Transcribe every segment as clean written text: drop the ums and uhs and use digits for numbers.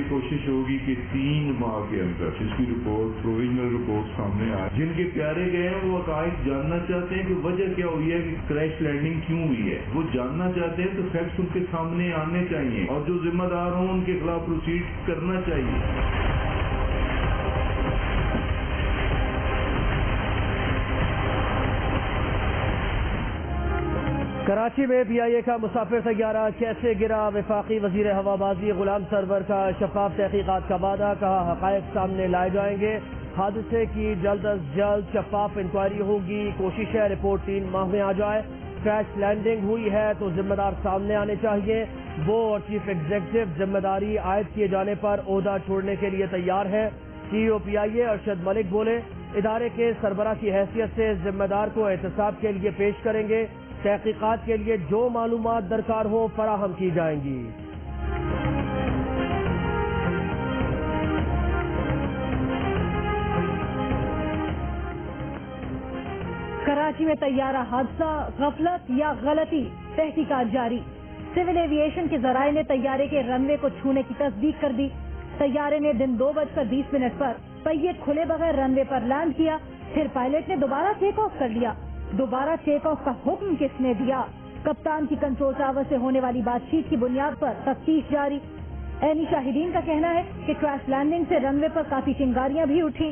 कोशिश होगी कि 3 माह के अंदर इसकी रिपोर्ट, प्रोविजनल रिपोर्ट सामने आए। जिनके प्यारे गए हैं वो हकायक जानना चाहते हैं कि वजह क्या हुई है, कि क्रैश लैंडिंग क्यों हुई है, वो जानना चाहते हैं, तो फैक्ट्स उनके सामने आने चाहिए और जो जिम्मेदार हों उनके खिलाफ प्रोसीड करना चाहिए। कराची में PIA का मुसाफिर तैयारा कैसे गिरा, वफाकी वजीर हवाबाजी गुलाम सरवर का शफाफ तहकीकात का वादा, कहा हकायक सामने लाए जाएंगे, हादसे की जल्द अज जल्द शफाफ इंक्वायरी होगी, कोशिश है रिपोर्ट 3 माह में आ जाए, क्रैश लैंडिंग हुई है तो जिम्मेदार सामने आने चाहिए। वो और चीफ एग्जीक्यूटिव जिम्मेदारी आयद किए जाने पर ओहदा छोड़ने के लिए तैयार है। CEO PIA अरशद मलिक बोले, इदारे के सरबराह की हैसियत से जिम्मेदार को एहतसाब के लिए पेश करेंगे, तहकीकात के लिए जो मालूमात दरकार हो फराहम की जाएंगी। कराची में तैयारा हादसा, गफलत या गलती, तहकीकात जारी। सिविल एविएशन के जराये ने तैयारे के रनवे को छूने की तस्दीक कर दी। तैयारे ने दिन 2:20 पर पहिए खुले बगैर रनवे पर लैंड किया, फिर पायलट ने दोबारा टेक ऑफ कर लिया। दोबारा टेक ऑफ का हुक्म किसने दिया? कप्तान की कंट्रोल टावर से होने वाली बातचीत की बुनियाद पर तफ्तीश जारी। ऐनी शाहिदीन का कहना है कि क्रैश लैंडिंग से रनवे पर काफी चिंगारियां भी उठी।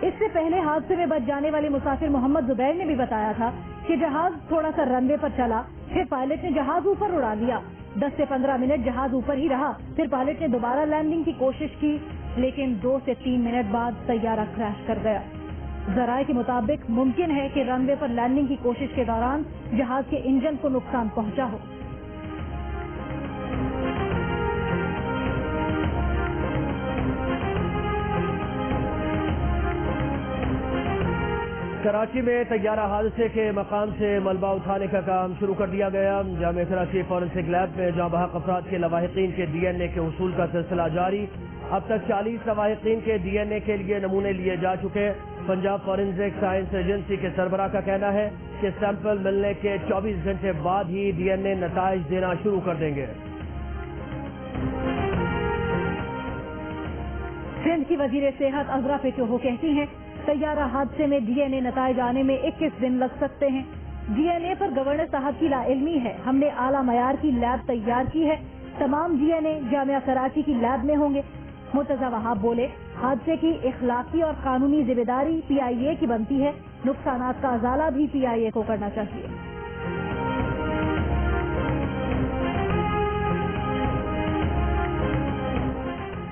इससे पहले हादसे में बच जाने वाले मुसाफिर मोहम्मद जुबैर ने भी बताया था कि जहाज थोड़ा सा रनवे पर चला, फिर पायलट ने जहाज ऊपर उड़ा लिया। 10 से 15 मिनट जहाज ऊपर ही रहा, फिर पायलट ने दोबारा लैंडिंग की कोशिश की, लेकिन 2 से 3 मिनट बाद तैयारा क्रैश कर गया। जराये के मुताबिक मुमकिन है कि रनवे पर लैंडिंग की कोशिश के दौरान जहाज के इंजन को नुकसान पहुंचा हो। कराची में तैयारा हादसे के मकाम से मलबा उठाने का काम शुरू कर दिया गया। जामिया कराची फॉरेंसिक लैब में जहां बहक अफराद के लवाहिकीन के DNA के उसूल का सिलसिला जारी। अब तक 40 लवाहिकीन के DNA के लिए नमूने लिए जा चुके। पंजाब फॉरेंसिक साइंस एजेंसी के सरबराह का कहना है कि सैंपल मिलने के 24 घंटे बाद ही DNA नताइज देना शुरू कर देंगे। सिंध की वजीर सेहत अजरा पेटोहो कहती हैं, तैयारा हादसे में DNA नताइज आने में 21 दिन लग सकते हैं। DNA पर गवर्नर साहब की लाइल्मी है। हमने आला मयार की लैब तैयार की है। तमाम DNA जामिया कराची की लैब में होंगे। मुर्तजा वहाब बोले, हादसे की इखलाकी और कानूनी जिम्मेदारी PIA की बनती है। नुकसानात का अजाला भी PIA को करना चाहिए।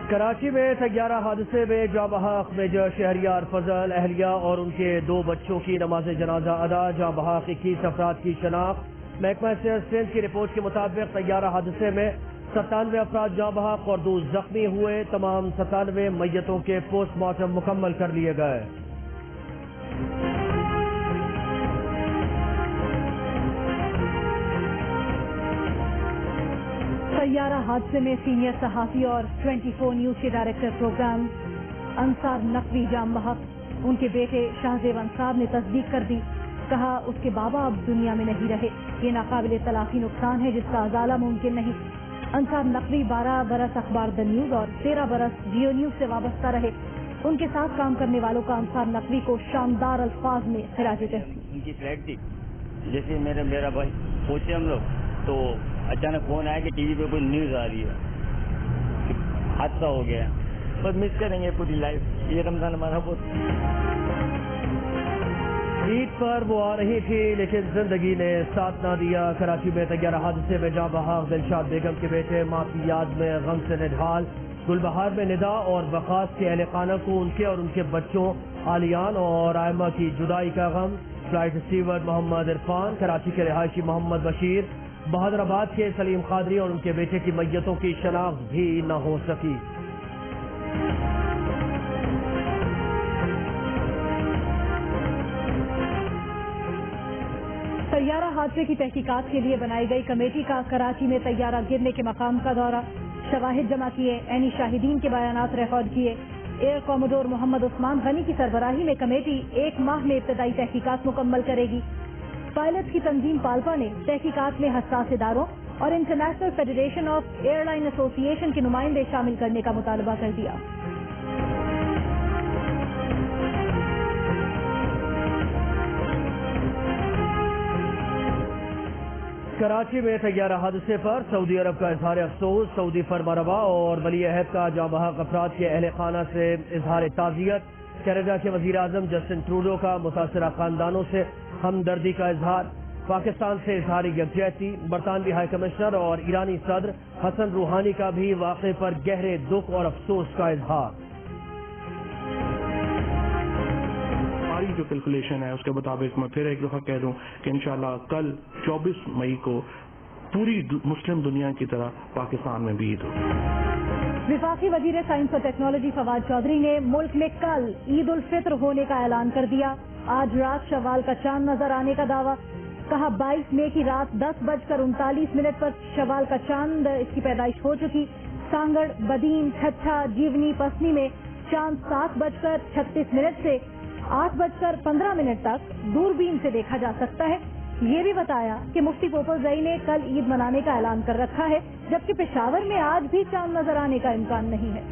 कराची में तैयारा हादसे में जाबहक मेजर शहरियार फजल, अहलिया और उनके 2 बच्चों की नमाज जनाजा अदा। जाबहक 21 अफराद की शनाख्त। महकमा सेहत सिंध की रिपोर्ट के मुताबिक तैयारा हादसे में 97 अफराद जाबहक और 2 जख्मी हुए। तमाम 97 मैयतों के पोस्टमार्टम मुकम्मल कर लिए गए। तैयारा हादसे में सीनियर सहाफी और 24 न्यूज के डायरेक्टर प्रोग्राम अंसार नकवी जाम बहक, उनके बेटे शाहजेवन साहब ने तस्दीक कर दी। कहा, उसके बाबा अब दुनिया में नहीं रहे। ये नाकाबिले तलाफी नुकसान है जिसका अजाला मुमकिन नहीं। अंसार नकवी 12 बरस अखबार द न्यूज और 13 बरस जियो न्यूज से वाबस्ता रहे। उनके साथ काम करने वालों का अंसार नकवी को शानदार अल्फाज में खिराज तहसीन। उनकी फ्लाइट थी, जैसे मेरा भाई पहुंचे हम लोग तो अचानक फोन आया कि टीवी पे कोई न्यूज आ रही है, हादसा हो गया। बस मिस करेंगे पूरी लाइफ। ये रमजान हमारा बहुत। ईद पर वो आ रही थी लेकिन जिंदगी ने साथ ना दिया। कराची में तैयारा हादसे में जाँ बहक दिलशाद बेगम के बेटे माँ की याद में गम से निढाल। गुलबहार में निदा और बखास के अहले खाना को उनके और उनके बच्चों आलियान और आयमा की जुदाई का गम। फ्लाइट स्टीवर्ड मोहम्मद इरफान, कराची के रिहायशी मोहम्मद बशीर, बहादुराबाद के सलीम कादरी और उनके बेटे की मैयतों की शनाख्त भी न हो सकी। तैयारा हादसे की तहकीकात के लिए बनाई गई कमेटी का कराची में तैयारा गिरने के मकाम का दौरा, शवाहिद जमा किए, ऐनी शाहिदीन के बयानात रिकॉर्ड किए। एयर कॉमोडोर मोहम्मद उस्मान गनी की सरबराही में कमेटी 1 माह में इब्तदाई तहकीकात मुकम्मल करेगी। पायलट की तंजीम पाल्पा ने तहकीकात में हसास इदारों और international federation of airline association के नुमाइंदे शामिल करने का मुतालबा कर दिया। कराची में तैयारा हादसे पर सऊदी अरब का इजहार अफसोस। सऊदी फरमारवा और वली अहद का जांबहक अफराद के अहल खाना से इजहार ताज़ियत। कनाडा के वज़ीर आज़म जस्टिन ट्रूडो का मुतासरा खानदानों से हमदर्दी का इजहार। पाकिस्तान से इजहार यकजहती। बरतानवी हाई कमिश्नर और ईरानी सदर हसन रूहानी का भी वाक़े पर गहरे दुख और अफसोस का इजहार। हमारी जो कैलकुलेशन है उसके मुताबिक मैं फिर एक दफा कह दूं कि इंशाल्लाह कल 24 मई को पूरी मुस्लिम दुनिया की तरह पाकिस्तान में भी ईद हो। विफाकी वजीर साइंस और टेक्नोलॉजी फवाद चौधरी ने मुल्क में कल ईद उल फित्र होने का ऐलान कर दिया। आज रात शवाल का चांद नजर आने का दावा। कहा 22 मई की रात 10:39 पर शवाल का चांद इसकी पैदाइश हो चुकी। सांगड़, बदीन, छच्छा, जीवनी, पसनी में चांद 7:36 से 8:15 तक दूरबीन से देखा जा सकता है। ये भी बताया कि मुफ्ती पोपलजई ने कल ईद मनाने का ऐलान कर रखा है, जबकि पेशावर में आज भी चांद नजर आने का इम्कान नहीं है।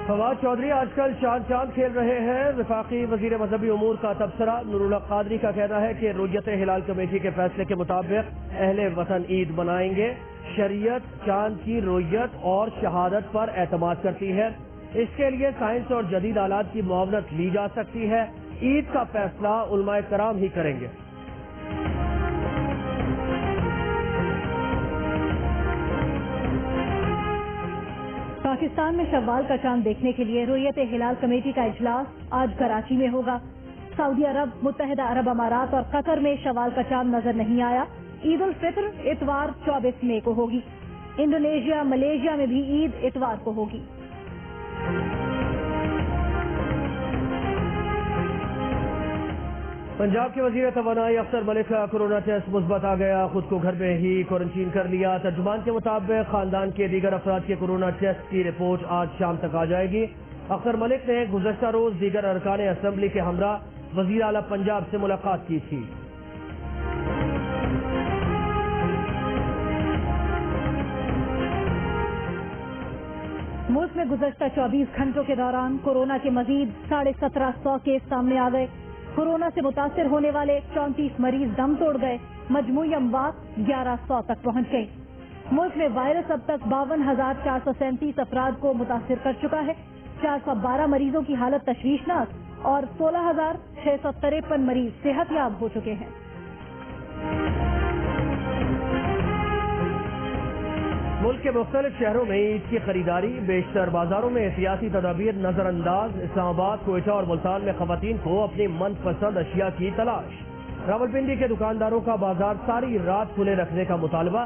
फवाद चौधरी आजकल चांद खेल रहे हैं। वफाकी वजीर मजहबी उमूर का तबसरा। नूरुल हक कादरी का कहना है कि रुयत हिलाल कमेटी के फैसले के मुताबिक अहले वतन ईद मनाएंगे। शरीयत चांद की रुयत और शहादत पर एतमाद करती है। इसके लिए साइंस और जदीद आलात की मुआवनत ली जा सकती है। ईद का फैसला उलमाए कराम ही करेंगे। पाकिस्तान में शव्वाल का चांद देखने के लिए रुयत हिलाल कमेटी का इजलास आज कराची में होगा। सऊदी अरब, मुत्तहिदा अरब अमारात और कतर में शव्वाल का चांद नजर नहीं आया। ईद उल फित्र इतवार 24 मई को होगी। इंडोनेशिया, मलेशिया में भी ईद इतवार को होगी। पंजाब के वजीर तवानाई अख्तर मलिक का कोरोना टेस्ट मुस्बत आ गया। खुद को घर में ही क्वारंटीन कर लिया। तर्जुमान के मुताबिक खानदान के दीगर अफराद के कोरोना टेस्ट की रिपोर्ट आज शाम तक आ जाएगी। अख्तर मलिक ने गुज़श्ता रोज दीगर अरकान असम्बली के हमरा वजीर आला पंजाब से मुलाकात की थी। मुल्क में गुज़श्ता 24 घंटों के दौरान कोरोना के मजीद 1750 केस सामने आ गए। कोरोना से मुतासिर होने वाले 34 मरीज दम तोड़ गए। मजमूई अमवात 1100 तक पहुंच गई। मुल्क में वायरस अब तक 52,437 अफराद को मुतासिर कर चुका है। 412 मरीजों की हालत तशवीशनाक और 16,653 मरीज सेहतयाब हो चुके हैं। मुल्क के मुख्तलिफ शहरों में ईद की खरीदारी। बेशतर बाजारों में एहतियाती तदाबीर नजरअंदाज। इस्लामाबाद, कोयटा और मुल्तान में खवातीन को अपनी मनपसंद अशिया की तलाश। रावलपिंडी के दुकानदारों का बाजार सारी रात खुले रखने का मुतालबा।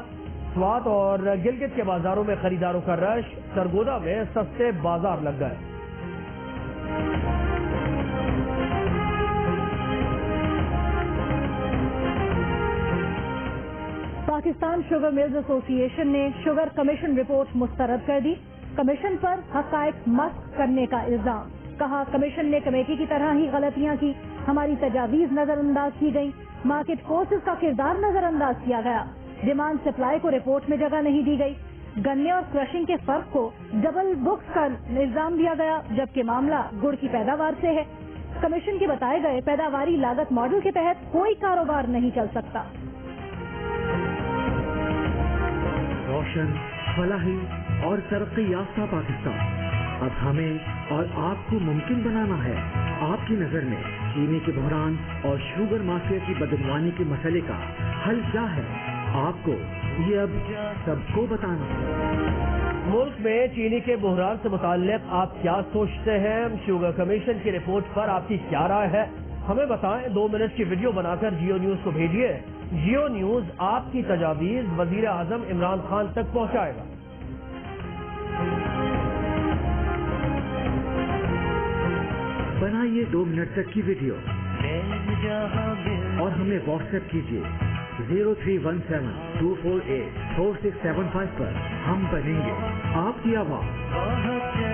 स्वात और गिलगित के बाजारों में खरीदारों का रश। सरगोदा में सस्ते बाजार लग गए। पाकिस्तान शुगर मिल्स एसोसिएशन ने शुगर कमीशन रिपोर्ट मुस्तरद कर दी। कमीशन पर हकायक मस्क करने का इल्जाम। कहा कमीशन ने कमेटी की तरह ही गलतियां की। हमारी तजावीज नजरअंदाज की गई। मार्केट फोर्सेस का किरदार नजरअंदाज किया गया। डिमांड सप्लाई को रिपोर्ट में जगह नहीं दी गई। गन्ने और क्रशिंग के फर्क को डबल बुक्स का इल्जाम दिया गया, जबकि मामला गुड़ की पैदावार से है। कमीशन के बताए गए पैदावारी लागत मॉडल के तहत कोई कारोबार नहीं चल सकता। रोशन, फलाही और तरक्की याफ्ता पाकिस्तान अब हमें और आपको मुमकिन बनाना है। आपकी नजर में चीनी के बहरान और शुगर माफिया की बदगुमानी के मसले का हल क्या है? आपको ये अब सबको बताना है। मुल्क में चीनी के बहरान से मुताल्लिक आप क्या सोचते हैं? शुगर कमीशन की रिपोर्ट पर आपकी क्या राय है? हमें बताएं। 2 मिनट की वीडियो बनाकर जियो न्यूज को भेजिए। जियो न्यूज आपकी तजावीज वजीर आजम इमरान खान तक पहुंचाएगा। बनाइए 2 मिनट तक की वीडियो और हमें व्हाट्सएप कीजिए 0317-248-4675 पर हम बनेंगे आपकी आवाज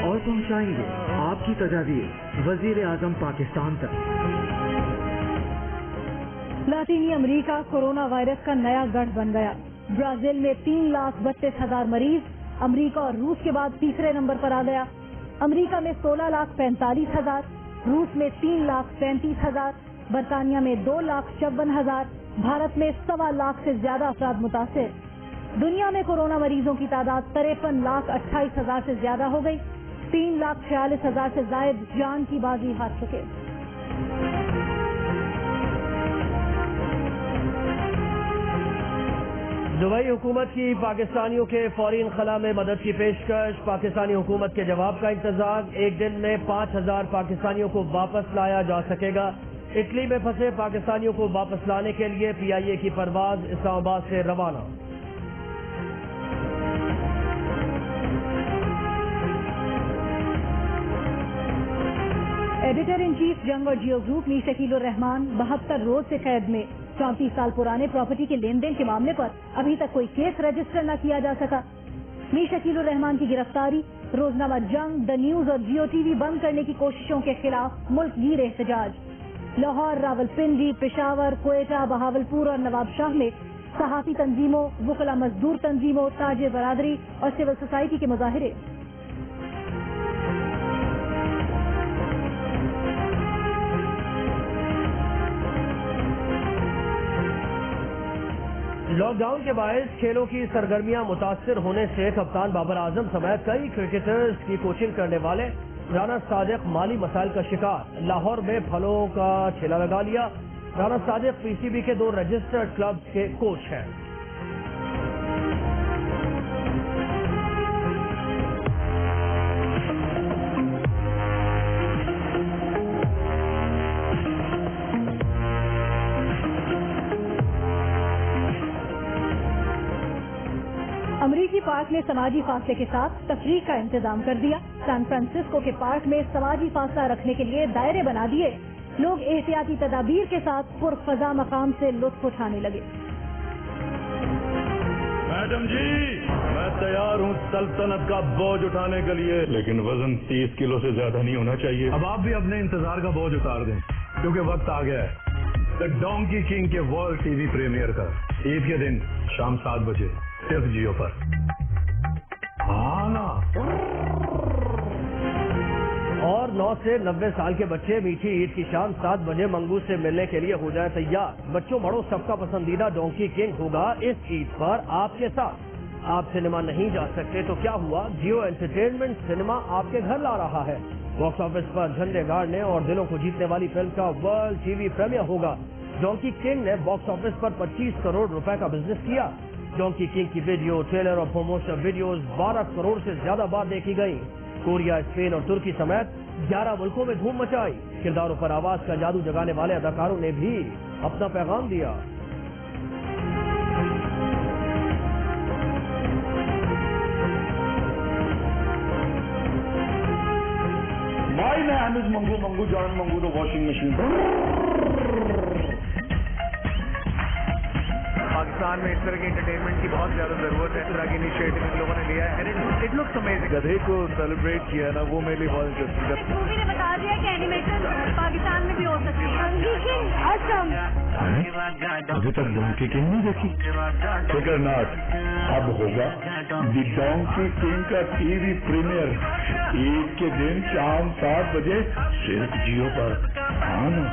और पहुंचाएंगे आपकी तजावीज़ वजीर आजम पाकिस्तान तक। लातीनी अमेरिका कोरोना वायरस का नया गढ़ बन गया। ब्राजील में 3,32,000 मरीज, अमेरिका और रूस के बाद तीसरे नंबर पर आ गया। अमेरिका में 16,45,000, रूस में 3,35,000, बरतानिया में 2,54,000, भारत में 1.25 लाख से ज्यादा अफराद मुतासिर। दुनिया में कोरोना मरीजों की तादाद 53,28,000 से ज्यादा हो गई। 3,46,000 से जायद जान की बाजी हार चुके। दुबई हुकूमत की पाकिस्तानियों के फौरी इनखला में मदद की पेशकश, पाकिस्तानी हुकूमत के जवाब का इंतजार। एक दिन में 5,000 पाकिस्तानियों को वापस लाया जा सकेगा। इटली में फंसे पाकिस्तानियों को वापस लाने के लिए PIA की परवाज इस्लामाबाद से रवाना। एडिटर इन चीफ जंग और जियो ग्रुप मीर शकील उर रहमान 72 रोज से कैद में। 34 साल पुराने प्रॉपर्टी के लेन देन के मामले पर अभी तक कोई केस रजिस्टर न किया जा सका। मीर शकील उर रहमान की गिरफ्तारी, रोजनामा जंग, द न्यूज और जियो टीवी बंद करने की कोशिशों के खिलाफ मुल्क गीर एहतजाज। लाहौर, रावलपिंडी, पेशावर, क्वेटा, बहावलपुर और नवाबशाह में सहाफी तंजीमों, वकला मजदूर तंजीमों, ताजिर बरादरी और सिविल सोसाइटी के मुजाहिरे। लॉकडाउन के बायस खेलों की सरगर्मियां मुतासिर होने से कप्तान बाबर आजम समेत कई क्रिकेटर्स की कोचिंग करने वाले राना सादिक माली मसाइल का शिकार। लाहौर में फलों का ठेला लगा लिया। राना सादिक PCB के 2 रजिस्टर्ड क्लब्स के कोच हैं। अमरीकी पार्क ने समाजी फासले के साथ तफरीह का इंतजाम कर दिया। सैन फ्रांसिस्को के पार्क में समाजी फासला रखने के लिए दायरे बना दिए। लोग एहतियाती तदाबीर के साथ पुरफजा मकाम से लुत्फ उठाने लगे। मैडम जी, मैं तैयार हूँ सल्तनत का बोझ उठाने के लिए, लेकिन वजन 30 किलो से ज्यादा नहीं होना चाहिए। अब आप भी अपने इंतजार का बोझ उतार दें, क्योंकि वक्त आ गया है द डोंकी किंग के वर्ल्ड टीवी प्रीमियर का। ईद के दिन शाम 7 बजे सिर्फ जियो पर। हाँ ना। और 9 से 90 साल के बच्चे मीठी ईद की शाम 7 बजे मंगूस से मिलने के लिए हो जाए तैयार। बच्चों बड़ों सबका पसंदीदा डोंकी किंग होगा इस ईद पर आपके साथ। आप सिनेमा नहीं जा सकते तो क्या हुआ, जियो एंटरटेनमेंट सिनेमा आपके घर ला रहा है। बॉक्स ऑफिस पर झंडे गाड़ने और दिलों को जीतने वाली फिल्म का वर्ल्ड टीवी प्रीमियर होगा। डोंकी किंग ने बॉक्स ऑफिस पर 25 करोड़ रुपए का बिजनेस किया। डोंकी किंग की वीडियो, ट्रेलर और प्रमोशन वीडियोस 12 करोड़ से ज्यादा बार देखी गई। कोरिया, स्पेन और तुर्की समेत 11 मुल्कों में धूम मचाई। किरदारों पर आवाज का जादू जगाने वाले अदाकारों ने भी अपना पैगाम दिया। My name is Mangu John Mangu, the washing machine. Pakistan में इस तरह की एंटरटेनमेंट की बहुत ज्यादा जरूरत है। इस तरह की इनिशिएटिव इन लोगों ने लिया है। It looks amazing. गधे को सेलिब्रेट किया ना, वो मेरे लिए बहुत इंटरेस्टिंग है। मूवी ने बता दिया कि एनिमेशन पाकिस्तान में भी हो सकती है। अभी तक डोंकी किंग नहीं देखी? फिकर नॉट, अब होगा दी डोंकी किंग का टीवी प्रीमियर ईद के दिन शाम 7 बजे सिर्फ जियो पर। हाँ ना।